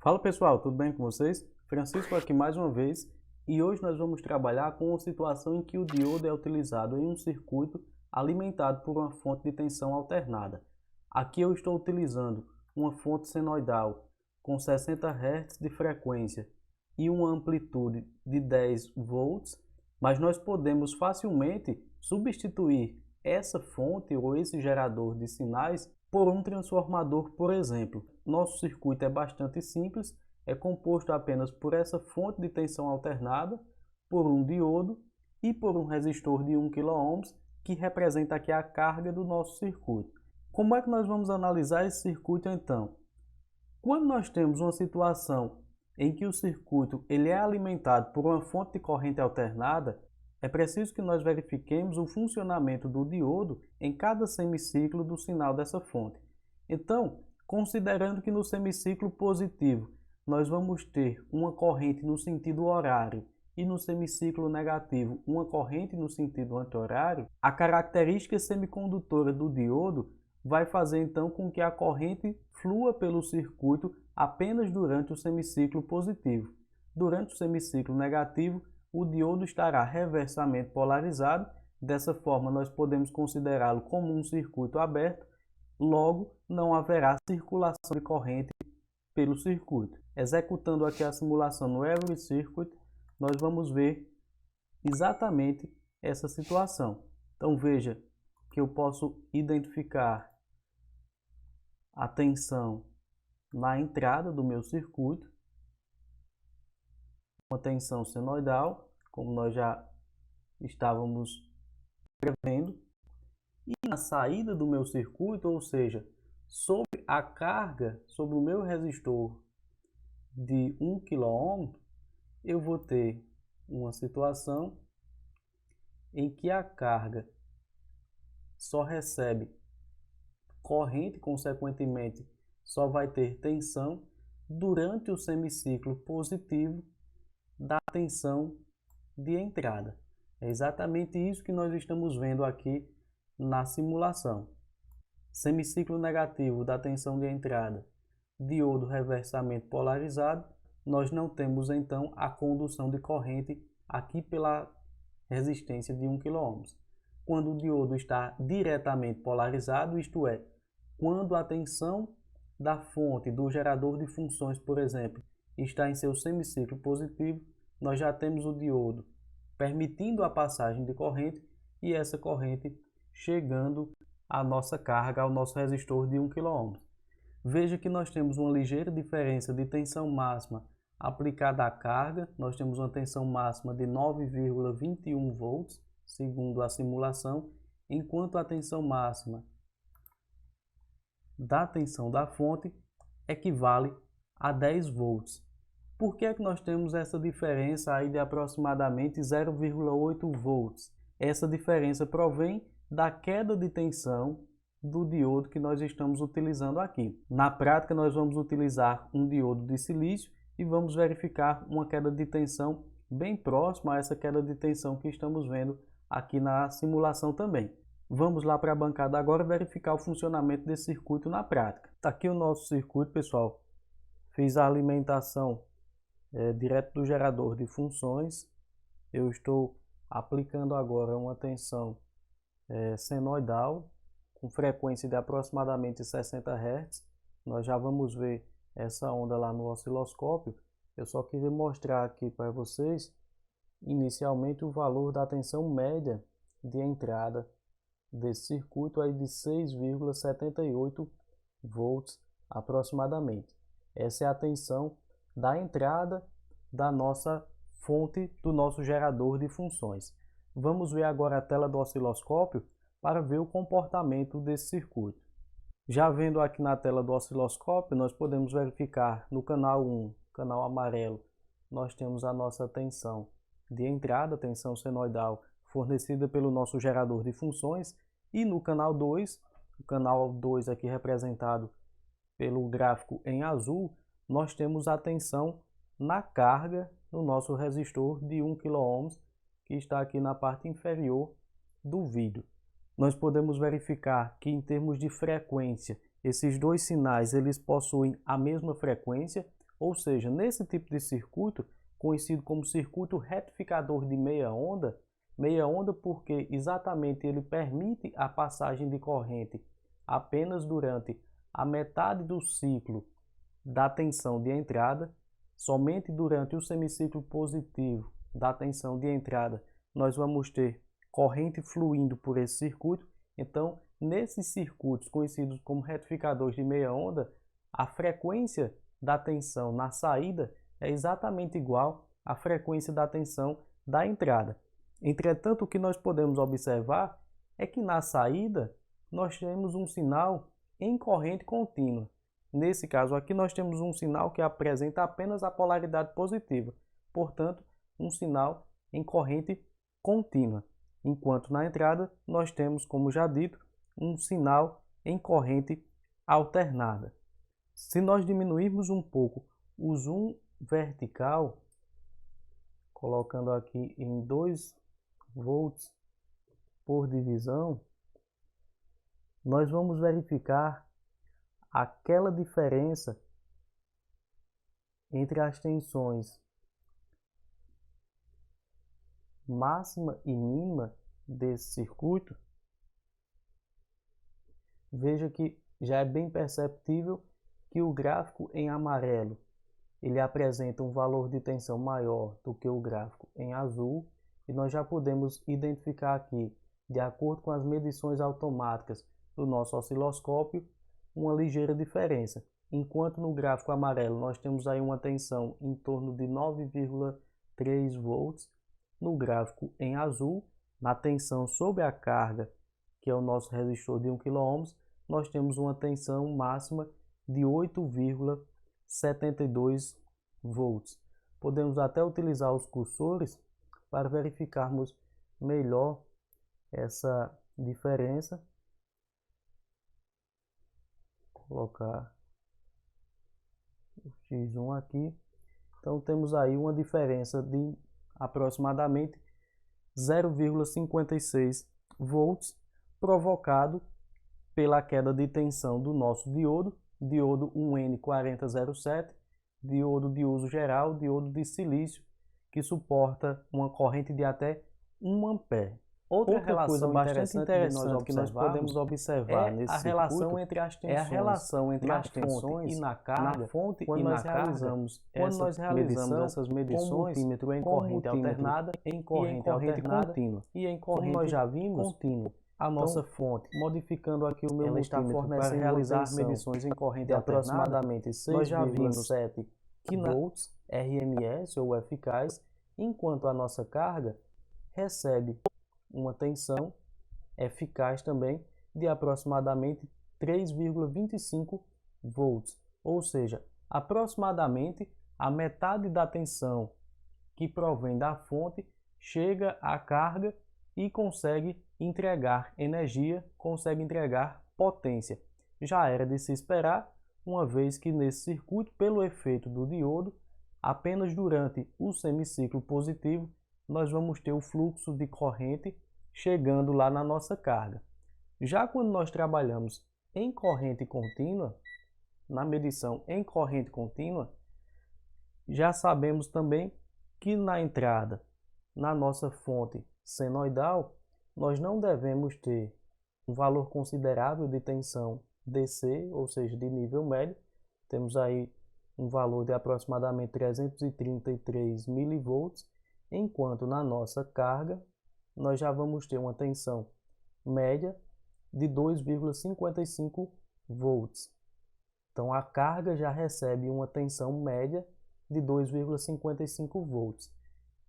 Fala pessoal, tudo bem com vocês? Francisco aqui mais uma vez e hoje nós vamos trabalhar com uma situação em que o diodo é utilizado em um circuito alimentado por uma fonte de tensão alternada. Aqui eu estou utilizando uma fonte senoidal com 60 Hz de frequência e uma amplitude de 10 volts, mas nós podemos facilmente substituir essa fonte ou esse gerador de sinais por um transformador, por exemplo. Nosso circuito é bastante simples, é composto apenas por essa fonte de tensão alternada, por um diodo e por um resistor de 1 kΩ, que representa aqui a carga do nosso circuito. Como é que nós vamos analisar esse circuito então? Quando nós temos uma situação em que o circuito ele é alimentado por uma fonte de corrente alternada, é preciso que nós verifiquemos o funcionamento do diodo em cada semiciclo do sinal dessa fonte. Então, considerando que no semiciclo positivo nós vamos ter uma corrente no sentido horário e no semiciclo negativo uma corrente no sentido anti-horário, a característica semicondutora do diodo vai fazer então com que a corrente flua pelo circuito apenas durante o semiciclo positivo. Durante o semiciclo negativo, o diodo estará reversamente polarizado. Dessa forma, nós podemos considerá-lo como um circuito aberto, logo não haverá circulação de corrente pelo circuito. Executando aqui a simulação no Every Circuit, nós vamos ver exatamente essa situação. Então veja que eu posso identificar a tensão na entrada do meu circuito, uma tensão senoidal, como nós já estávamos prevendo, e na saída do meu circuito, ou seja, sobre a carga, sobre o meu resistor de 1 kΩ, eu vou ter uma situação em que a carga só recebe corrente, consequentemente, só vai ter tensão durante o semiciclo positivo da tensão de entrada. É exatamente isso que nós estamos vendo aqui na simulação. Semiciclo negativo da tensão de entrada, diodo reversamente polarizado, nós não temos então a condução de corrente aqui pela resistência de 1 kΩ. Quando o diodo está diretamente polarizado, isto é, quando a tensão da fonte do gerador de funções, por exemplo, está em seu semiciclo positivo, nós já temos o diodo permitindo a passagem de corrente e essa corrente chegando à nossa carga, ao nosso resistor de 1 kΩ. Veja que nós temos uma ligeira diferença de tensão máxima aplicada à carga. Nós temos uma tensão máxima de 9,21 volts, segundo a simulação, enquanto a tensão máxima da tensão da fonte equivale a 10 volts. Por que é que nós temos essa diferença aí de aproximadamente 0,8 volts? Essa diferença provém da queda de tensão do diodo que nós estamos utilizando aqui. Na prática, nós vamos utilizar um diodo de silício e vamos verificar uma queda de tensão bem próxima a essa queda de tensão que estamos vendo aqui na simulação também. Vamos lá para a bancada agora verificar o funcionamento desse circuito na prática. Está aqui o nosso circuito, pessoal. Fiz a alimentação direto do gerador de funções. Eu estou aplicando agora uma tensão senoidal com frequência de aproximadamente 60 Hz. Nós já vamos ver essa onda lá no osciloscópio. Eu só queria mostrar aqui para vocês inicialmente o valor da tensão média de entrada desse circuito aí de 6,78 volts aproximadamente. Essa é a tensão da entrada da nossa fonte do nosso gerador de funções. Vamos ver agora a tela do osciloscópio para ver o comportamento desse circuito. Já vendo aqui na tela do osciloscópio, nós podemos verificar no canal 1, canal amarelo, nós temos a nossa tensão de entrada, tensão senoidal fornecida pelo nosso gerador de funções, e no canal 2, o canal 2 aqui representado pelo gráfico em azul, nós temos a tensão na carga do nosso resistor de 1 kΩ, que está aqui na parte inferior do vídeo. Nós podemos verificar que em termos de frequência, esses dois sinais eles possuem a mesma frequência, Ou seja, nesse tipo de circuito, conhecido como circuito retificador de meia onda porque exatamente ele permite a passagem de corrente apenas durante a metade do ciclo da tensão de entrada, somente durante o semiciclo positivo da tensão de entrada nós vamos ter corrente fluindo por esse circuito. Então, nesses circuitos conhecidos como retificadores de meia onda, a frequência da tensão na saída é exatamente igual à frequência da tensão da entrada. Entretanto, o que nós podemos observar é que na saída nós temos um sinal em corrente contínua. Nesse caso aqui nós temos um sinal que apresenta apenas a polaridade positiva, portanto, um sinal em corrente contínua, enquanto na entrada nós temos, como já dito, um sinal em corrente alternada. Se nós diminuirmos um pouco o zoom vertical, colocando aqui em 2 volts por divisão, nós vamos verificar aquela diferença entre as tensões máxima e mínima desse circuito. Veja que já é bem perceptível que o gráfico em amarelo ele apresenta um valor de tensão maior do que o gráfico em azul, e nós já podemos identificar aqui, de acordo com as medições automáticas do nosso osciloscópio, uma ligeira diferença. Enquanto no gráfico amarelo nós temos aí uma tensão em torno de 9,3 volts, no gráfico em azul, na tensão sobre a carga, que é o nosso resistor de 1 kΩ, nós temos uma tensão máxima de 8,72 volts. Podemos até utilizar os cursores para verificarmos melhor essa diferença. Colocar o X1 aqui. Então temos aí uma diferença de aproximadamente 0,56 volts, provocado pela queda de tensão do nosso diodo 1N4007, diodo de uso geral, diodo de silício, que suporta uma corrente de até 1 ampere. Outra relação bastante interessante que nós podemos observar nesse circuito é a relação entre as tensões e na carga, quando nós realizamos essas medições com multímetro em corrente alternada, em corrente contínua. E em corrente, como nós já vimos, contínua. A nossa fonte, modificando aqui o meu multímetro para realizar medições em corrente de aproximadamente 6,7 volts RMS ou eficaz, enquanto a nossa carga recebe uma tensão eficaz também de aproximadamente 3,25 volts, ou seja, aproximadamente a metade da tensão que provém da fonte chega à carga e consegue entregar energia, consegue entregar potência. Já era de se esperar, uma vez que nesse circuito, pelo efeito do diodo, apenas durante o semiciclo positivo nós vamos ter o fluxo de corrente chegando lá na nossa carga. Já quando nós trabalhamos em corrente contínua, na medição em corrente contínua, já sabemos também que na entrada, na nossa fonte senoidal, nós não devemos ter um valor considerável de tensão DC, ou seja, de nível médio. Temos aí um valor de aproximadamente 333 mV, enquanto na nossa carga nós já vamos ter uma tensão média de 2,55 volts. Então a carga já recebe uma tensão média de 2,55 volts.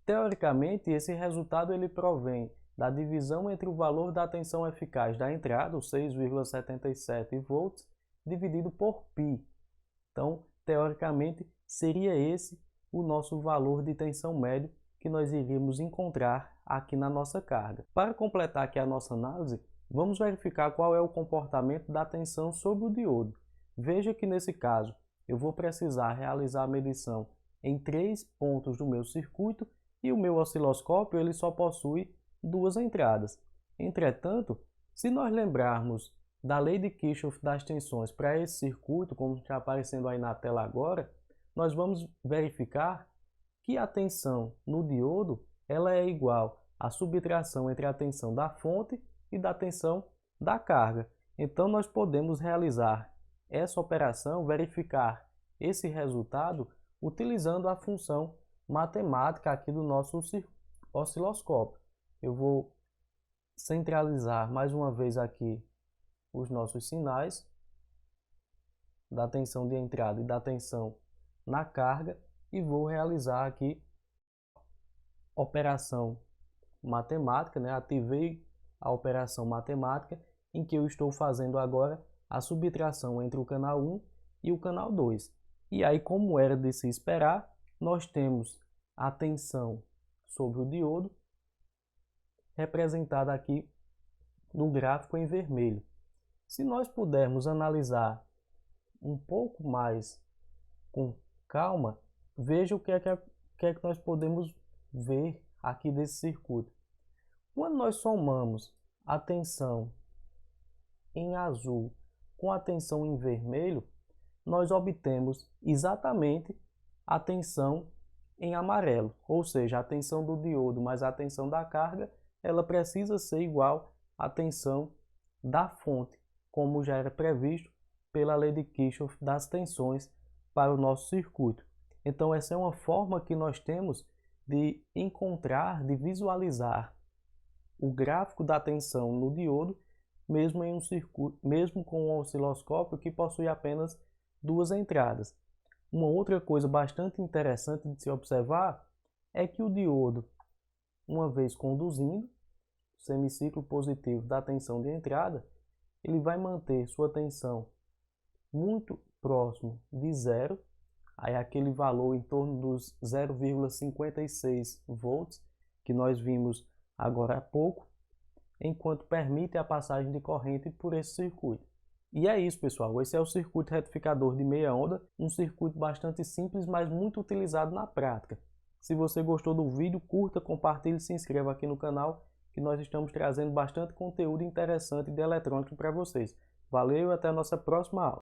Teoricamente, esse resultado ele provém da divisão entre o valor da tensão eficaz da entrada, os 6,77 volts, dividido por π. Então, teoricamente, seria esse o nosso valor de tensão médio que nós iríamos encontrar aqui na nossa carga. Para completar aqui a nossa análise, vamos verificar qual é o comportamento da tensão sobre o diodo. Veja que nesse caso, eu vou precisar realizar a medição em 3 pontos do meu circuito e o meu osciloscópio ele só possui 2 entradas. Entretanto, se nós lembrarmos da lei de Kirchhoff das tensões para esse circuito, como está aparecendo aí na tela agora, nós vamos verificar que a tensão no diodo ela é igual à subtração entre a tensão da fonte e da tensão da carga. Então nós podemos realizar essa operação, verificar esse resultado utilizando a função matemática aqui do nosso osciloscópio. Eu vou centralizar mais uma vez aqui os nossos sinais da tensão de entrada e da tensão na carga e vou realizar aqui operação matemática, né? Ativei a operação matemática em que eu estou fazendo agora a subtração entre o canal 1 e o canal 2. E aí, como era de se esperar, nós temos a tensão sobre o diodo representada aqui no gráfico em vermelho. Se nós pudermos analisar um pouco mais com calma, veja o que é que nós podemos ver aqui desse circuito. Quando nós somamos a tensão em azul com a tensão em vermelho, nós obtemos exatamente a tensão em amarelo, ou seja, a tensão do diodo mais a tensão da carga, ela precisa ser igual à tensão da fonte, como já era previsto pela lei de Kirchhoff das tensões para o nosso circuito. Então essa é uma forma que nós temos de encontrar, de visualizar o gráfico da tensão no diodo, mesmo em um circuito, mesmo com um osciloscópio que possui apenas duas entradas. Uma outra coisa bastante interessante de se observar é que o diodo, uma vez conduzindo, semiciclo positivo da tensão de entrada, ele vai manter sua tensão muito próximo de zero, aí aquele valor em torno dos 0,56 volts que nós vimos agora há pouco, enquanto permite a passagem de corrente por esse circuito. E é isso, pessoal, esse é o circuito retificador de meia onda, um circuito bastante simples, mas muito utilizado na prática. Se você gostou do vídeo, curta, compartilhe e se inscreva aqui no canal, que nós estamos trazendo bastante conteúdo interessante de eletrônica para vocês. Valeu e até a nossa próxima aula.